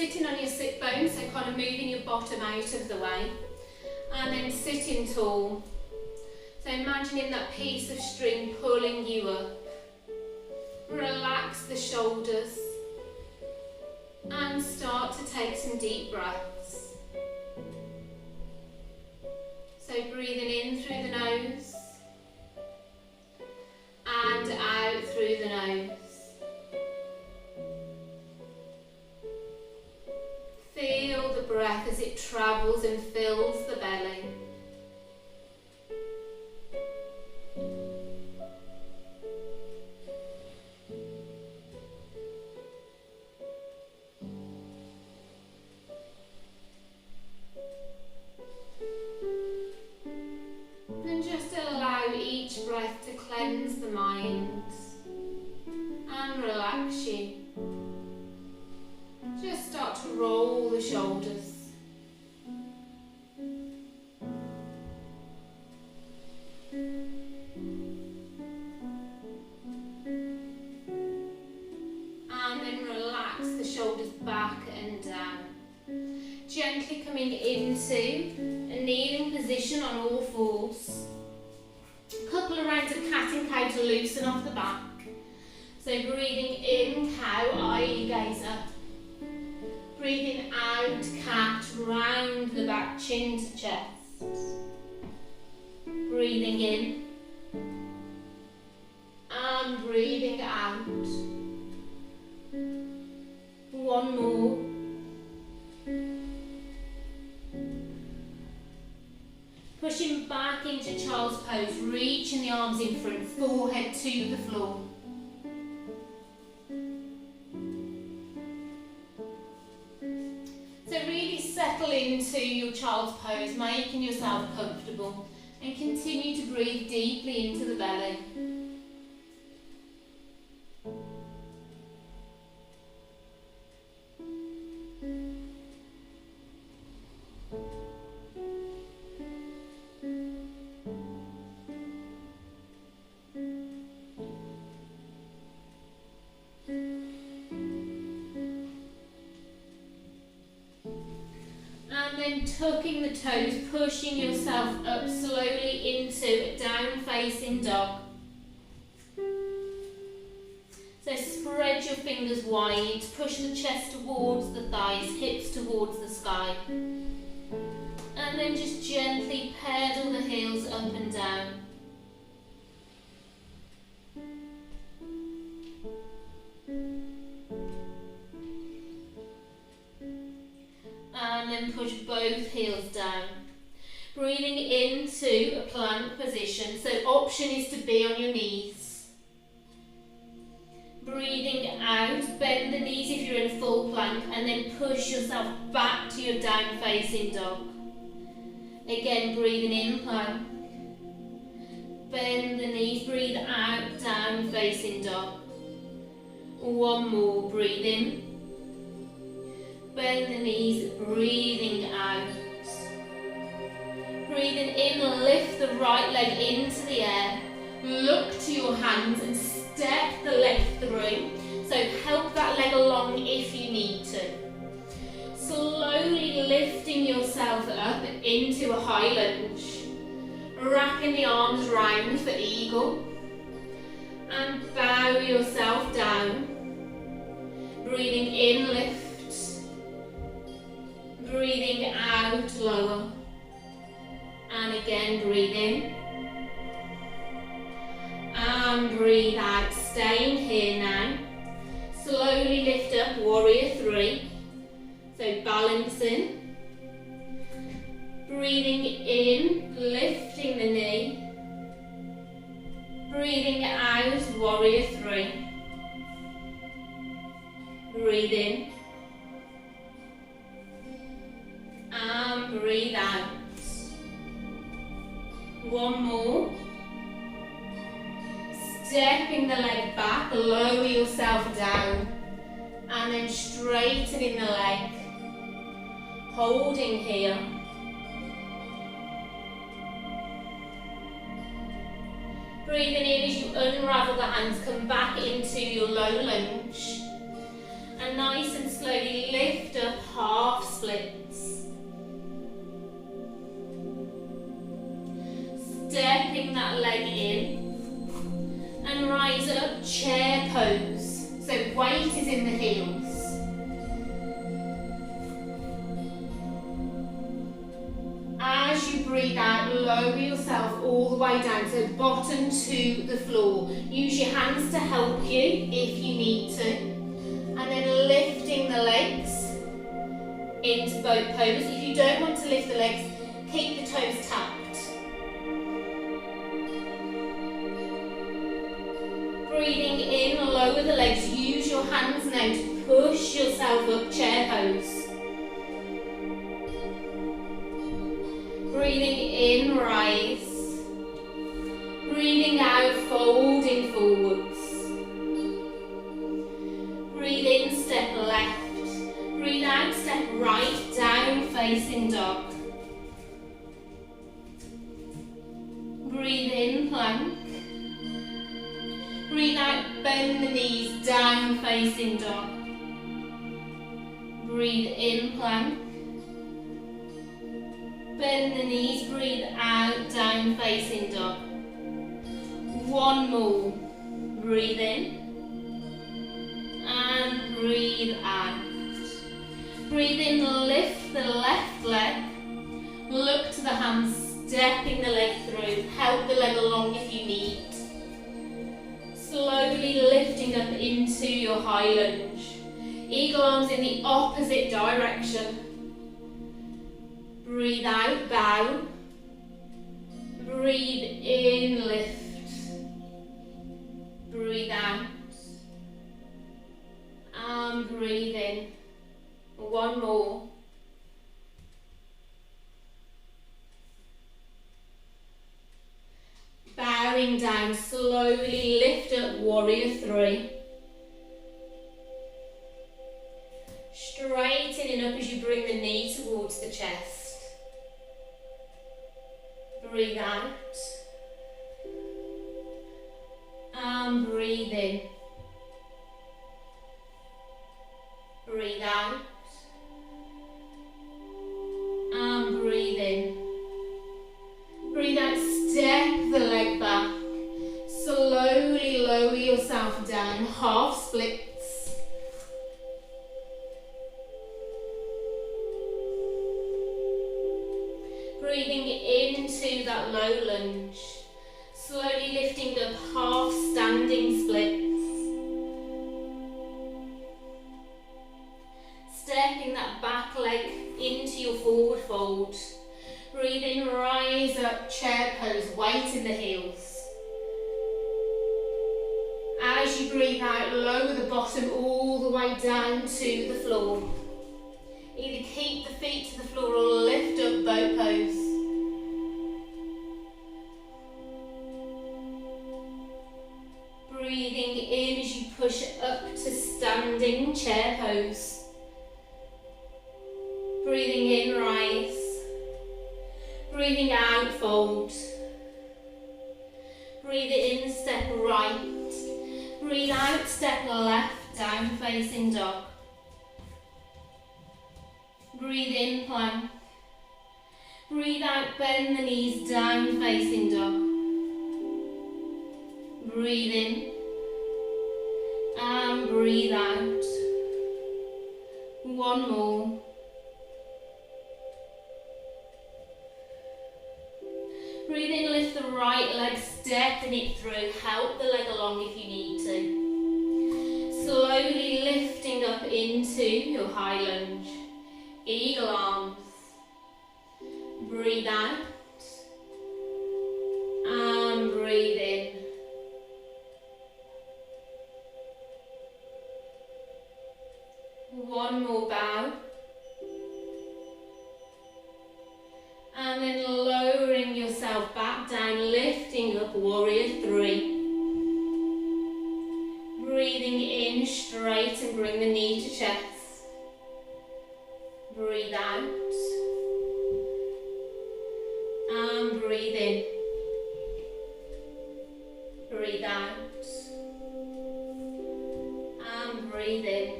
sitting on your sit bones, so kind of moving your bottom out of the way, and then sitting tall. So imagining that piece of string pulling you up. Relax the shoulders and start to take some deep breaths. So breathing in through the nose and out through the nose. Feel the breath as it travels and fills the belly. And just allow each breath to cleanse the mind and relax you. Just start to roll the shoulders. And then relax the shoulders back and down. Gently coming into a kneeling position on all fours. A couple of rounds of cat and cow to loosen off the back. So breathing in, cow, eye gaze up. Breathing out, cat, round the back, chin to chest. Breathing in. And breathing out. One more. Pushing back into child's pose, reaching the arms in front, forehead to the floor. So really settle into your child's pose, making yourself comfortable, and continue to breathe deeply into the belly. And then tucking the toes, pushing yourself up slowly into a down facing dog. So spread your fingers wide, push the chest towards the thighs, hips towards the sky. And then just gently pedal the heels up and down. And then push both heels down. Breathing into a plank position. So option is to be on your knees. Breathing out, bend the knees if you're in full plank, and then push yourself back to your down facing dog. Again, breathing in plank. Bend the knees, breathe out, down facing dog. One more, breathe in. Bend the knees, breathing out. Breathing in, lift the right leg into the air. Look to your hands and step the leg through. So help that leg along if you need to. Slowly lifting yourself up into a high lunge. Wrapping the arms round for eagle. And bow yourself down. Breathing in, lift. Breathing out, lower. And again, breathe in. And breathe out. Staying here now. Slowly lift up, warrior three. So balancing. Breathing in, lifting the knee. Breathing out, warrior three. Breathe in. And breathe out. One more. Stepping the leg back, lower yourself down. And then straightening the leg. Holding here. Breathing in as you unravel the hands, come back into your low lunge. And nice and slowly lift up toes. So weight is in the heels. As you breathe out, lower yourself all the way down, so bottom to the floor. Use your hands to help you if you need to. And then lifting the legs into boat pose. If you don't want to lift the legs, keep the toes tapped. Breathing in, lower the legs. Use your hands now to push yourself up, chair pose. Breathing in, rise. Breathing out, folding forwards. Breathe in, step left. Breathe out, step right, down facing dog. Breathe in, plank. Breathe out, bend the knees, down facing dog. Breathe in, plank. Bend the knees, breathe out, down facing dog. One more. Breathe in. And breathe out. Breathe in, lift the left leg. Look to the hands, stepping the leg through. Help the leg along if you need. Slowly lifting up into your high lunge. Eagle arms in the opposite direction. Breathe out, bow. Breathe in, lift. Breathe out. And breathe in. One more. Bowing down, slowly lift up, warrior three. Straightening up as you bring the knee towards the chest. Breathe out. And breathe in. Breathe out. And breathe in. Breathe out, step the leg back. Slowly lower yourself down, half splits. Breathing into that low lunge. Slowly lifting up, half standing splits. Stepping that back leg into your forward fold. Breathe in, rise up, chair pose, weight in the heels. As you breathe out, lower the bottom all the way down to the floor. Either keep the feet to the floor or lift up, boat pose. Breathing in as you push up to standing chair pose. Breathing in, rise. Breathing out, fold. Breathe in, step right. Breathe out, step left, down facing dog. Breathe in, plank. Breathe out, bend the knees, down facing dog. Breathe in. And breathe out. One more. Breathe in, lift the right leg, stepping it through. Help the leg along if you need to. Slowly lifting up into your high lunge. Eagle arms. Breathe out. And breathe in. One more bow. And then lowering yourself back down, lifting up, warrior three. Breathing in straight and bring the knee to chest. Breathe out. And breathe in. Breathe out. And breathe in.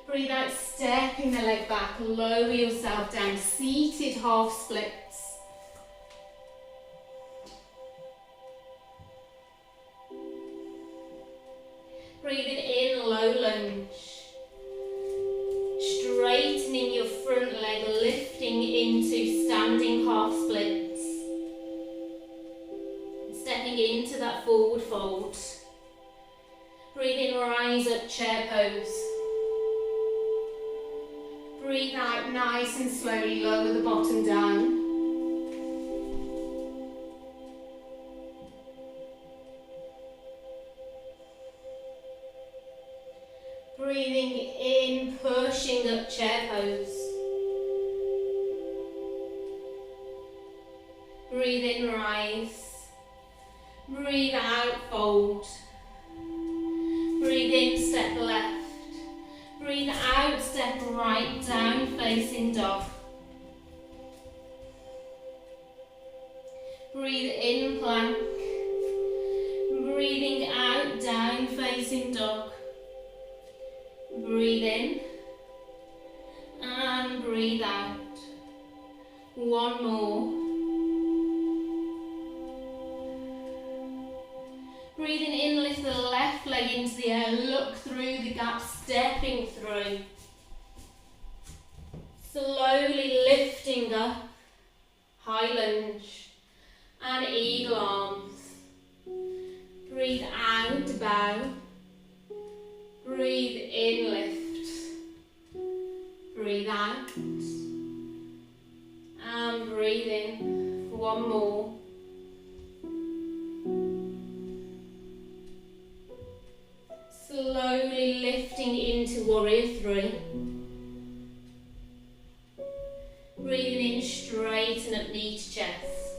Breathe out, stepping the leg back, lower yourself down, seated half splits. Breathing in, low lunge. Straightening your front leg, lifting into standing half splits. Stepping into that forward fold. Breathe in, rise up, chair pose. Breathe out, nice and slowly, lower the bottom down. Breathing in, pushing up, chair pose. Breathe in, rise. Breathe out, fold. Breathe in, step left. Breathe out, step right, down, facing dog. Breathe in, plank. Breathing out, down, facing dog. Breathe in and breathe out. One more. Breathing in, lift the left leg into the air, look through the gap, stepping through. Slowly lifting up, high lunge and eagle arms. Breathe out, bow. Breathe in, lift. Breathe out. And breathe in. One more. Slowly lifting into warrior three. Breathing in, straighten up knee to chest.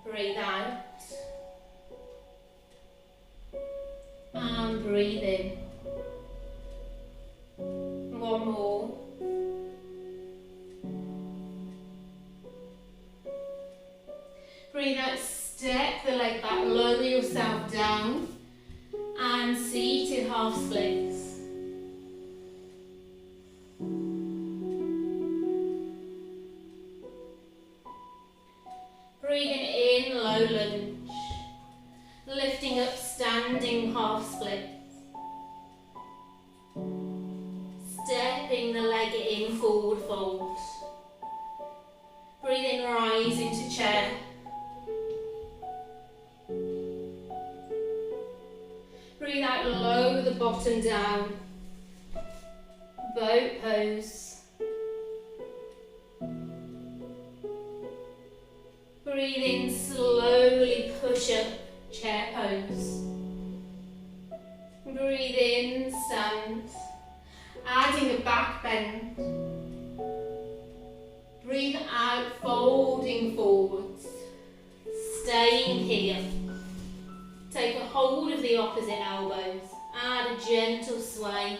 Breathe out. And breathe in. One more. Breathe out, step the leg back, lower yourself down. And seated half splits. Breathing in, low lunge. Lifting up, standing half splits. Stepping the leg in, forward fold. Breathe in, rise into chair. Breathe out, lower the bottom down. Boat pose. Breathe in, slowly push up, chair pose. Breathe in, stand. Adding a back bend. Breathe out, folding forwards. Staying here. Take a hold of the opposite elbows. Add a gentle sway.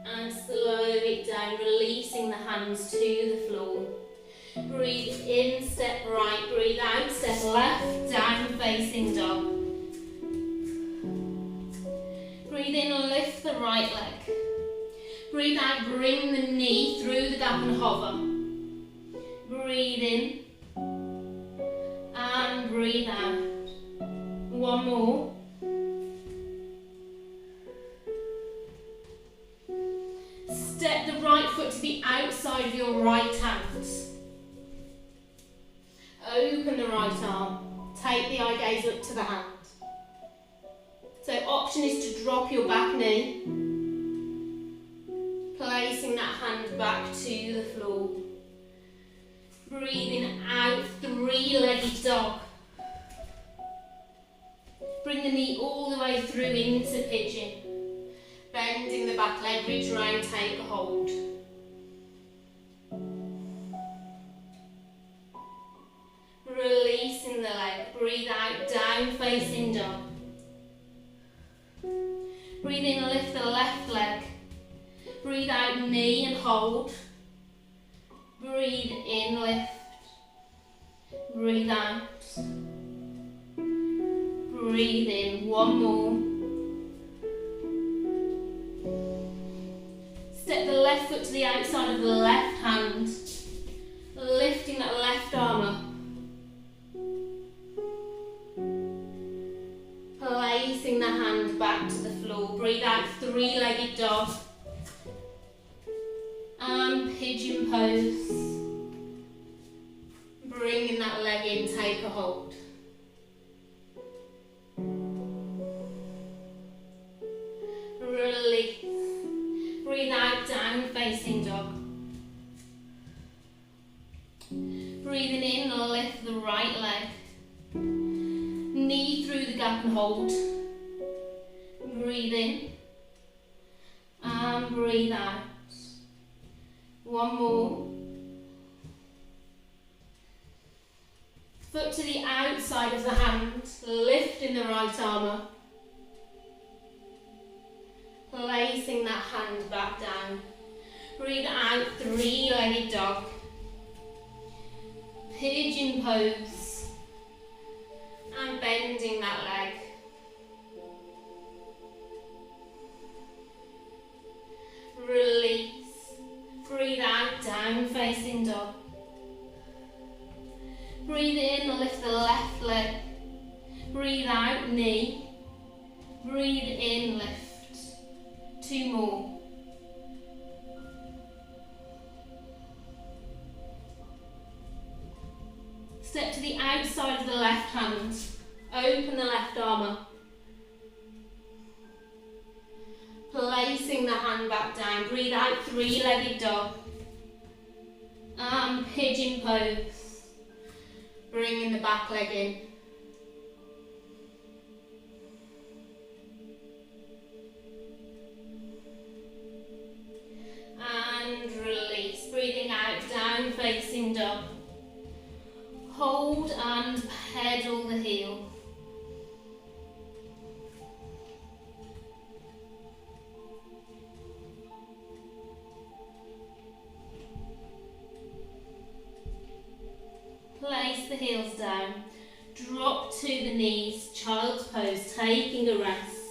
And slow it down, releasing the hands to the floor. Breathe in, step right, breathe out, step left, down facing dog. Breathe in, lift the right leg. Breathe out, bring the knee through the gap and hover. Breathe in and breathe out. One more. Step the right foot to the outside of your right hand. Open the right arm. Take the eye gaze up to the hand. So option is to drop your back knee. Placing that hand back to the floor. Breathing out, three-legged dog. Bring the knee all the way through into pigeon. Bending the back leg, reach around, take a hold. Releasing the leg, breathe out, down facing dog. Breathe in, lift the left leg. Breathe out, knee and hold. Breathe in, lift. Breathe out. Breathe in, one more. Step the left foot to the outside of the left hand. three-legged dog. And pigeon pose. Bringing that leg in, take a hold. Release. Breathe out, down facing dog. Breathing in, lift the right leg. Knee through the gap and hold. Breathe in. And breathe out. One more. Foot to the outside of the hand, lifting the right arm up. Placing that hand back down. Breathe out, three-legged dog. Pigeon pose. And bending that leg. Release. Breathe out, down facing dog. Breathe in, lift the left leg. Breathe out, knee. Breathe in, lift. Two more. Step to the outside of the left hand. Open the left arm up. Placing the hand back down. Breathe out, three-legged dog. And pigeon pose. Bringing the back leg in. And release. Breathing out, down facing dog. Hold and pedal the heel. Place the heels down, drop to the knees, child's pose, taking a rest.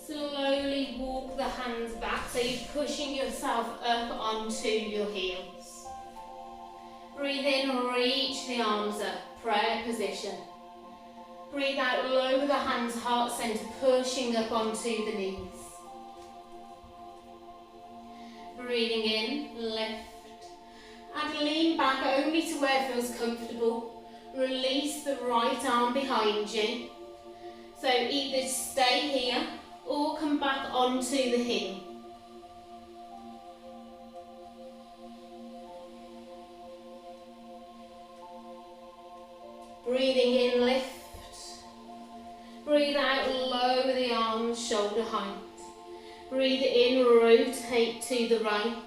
Slowly walk the hands back, so you're pushing yourself up onto your heels. Breathe in, reach the arms up, prayer position. Breathe out, lower the hands, heart center, pushing up onto the knees. Breathing in, lift. And lean back only to where it feels comfortable. Release the right arm behind you. So either stay here or come back onto the heel. Breathing in, lift. Breathe out, lower the arms, shoulder height. Breathe in, rotate to the right.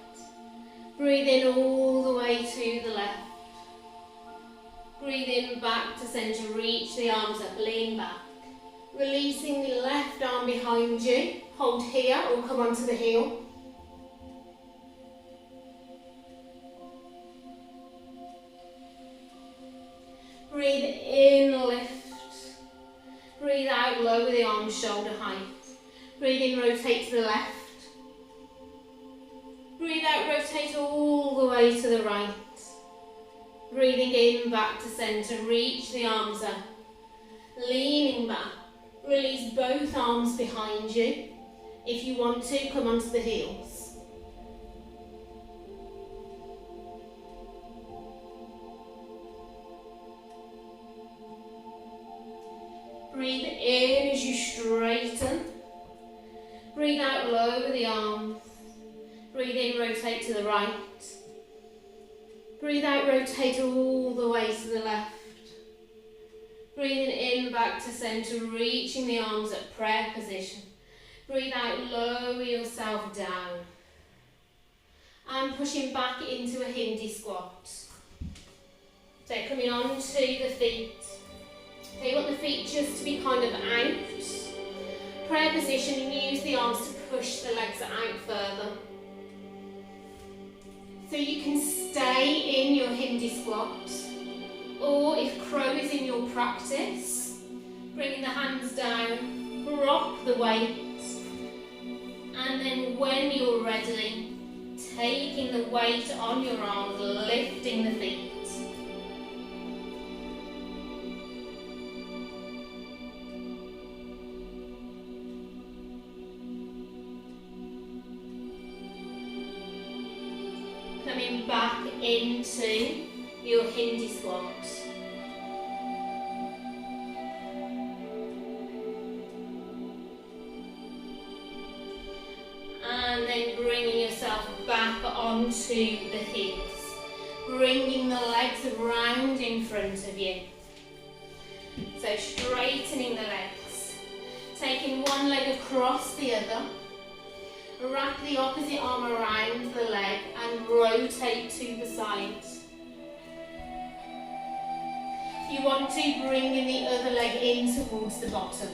Breathe in all the way to the left. Breathe in, back to centre, reach the arms up, lean back. Releasing the left arm behind you. Hold here or come onto the heel. Breathe in, lift. Breathe out, lower the arms, shoulder height. Breathe in, rotate to the left. Breathe out, rotate all the way to the right. Breathing in, back to centre, reach the arms up. Leaning back. Release both arms behind you. If you want to, come onto the heels. Breathe in as you straighten. Breathe out, lower the arms. Breathe in, rotate to the right. Breathe out, rotate all the way to the left. Breathing in, back to centre, reaching the arms at prayer position. Breathe out, lower yourself down. And pushing back into a Hindi squat. So coming on to the feet. So you want the feet just to be kind of out. Prayer position, and use the arms to push the legs out further. So you can stay in your Hindi squat. Or if crow is in your practice, Bringing the hands down, rock the weight, and then when you're ready, taking the weight on your arms, lifting the feet. Coming back into your Hindi squat. And then bringing yourself back onto the heels. Bringing the legs around in front of you. So straightening the legs. Taking one leg across the other. Wrap the opposite arm around the leg and rotate to the side. You want to bring in the other leg in towards the bottom.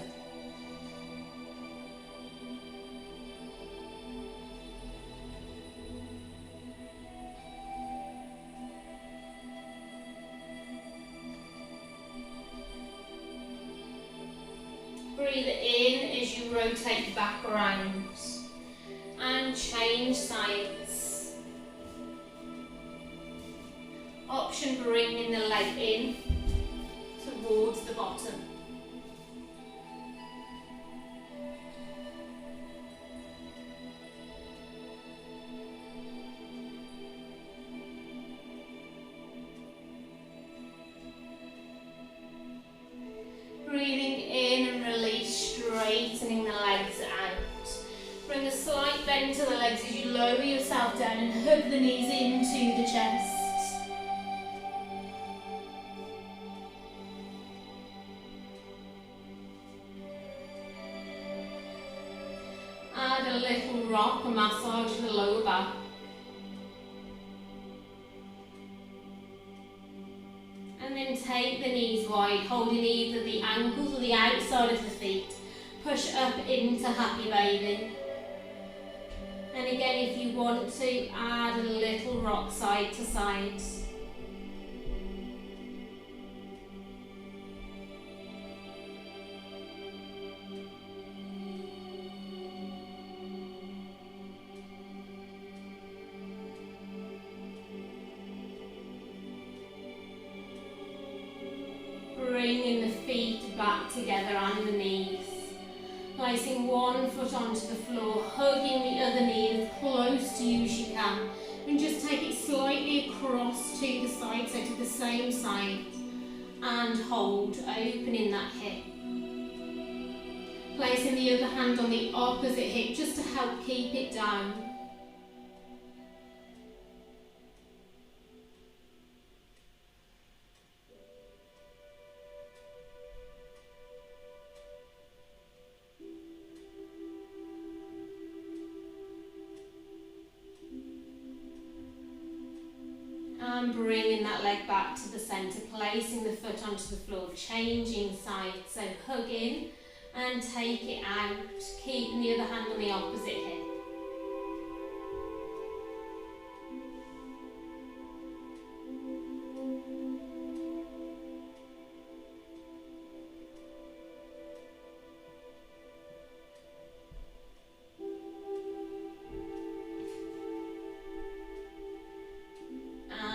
Breathe in as you rotate back around. And change sides. Option bringing the leg in towards the bottom. Breathing in and release, straightening the legs out. Bring a slight bend to the legs as you lower yourself down and hug the knees into the chest. Add a little rock and massage the lower back. And then take the knees wide, holding either the ankles or the outside of the feet. Push up into happy baby. And again, if you want to, add a little rock side to side. Bringing the feet back together and the knees. Placing one foot onto the floor, hugging the other knee as close to you as you can. And just take it slightly across to the side, so to the same side. And hold, opening that hip. Placing the other hand on the opposite hip just to help keep it down. And bringing that leg back to the centre, placing the foot onto the floor, changing sides, so hug in and take it out, keeping the other hand on the opposite hip.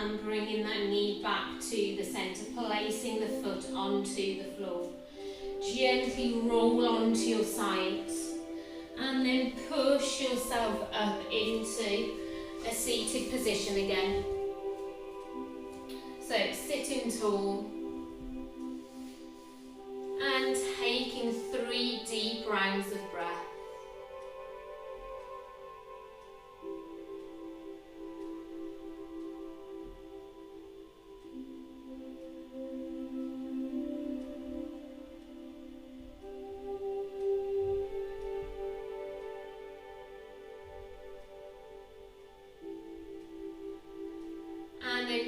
And bringing that knee back to the centre, placing the foot onto the floor. Gently roll onto your sides and then push yourself up into a seated position again. So sitting tall and taking 3 deep rounds of breath.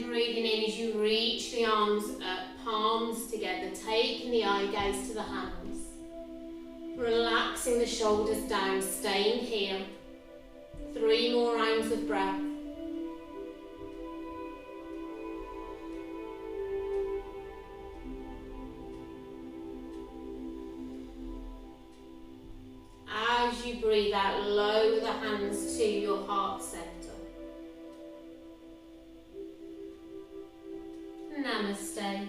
Breathing in as you reach the arms up, palms together, taking the eye gaze to the hands. Relaxing the shoulders down, staying here. 3 more rounds of breath. breathe out, lower the hands to your heart center. Namaste.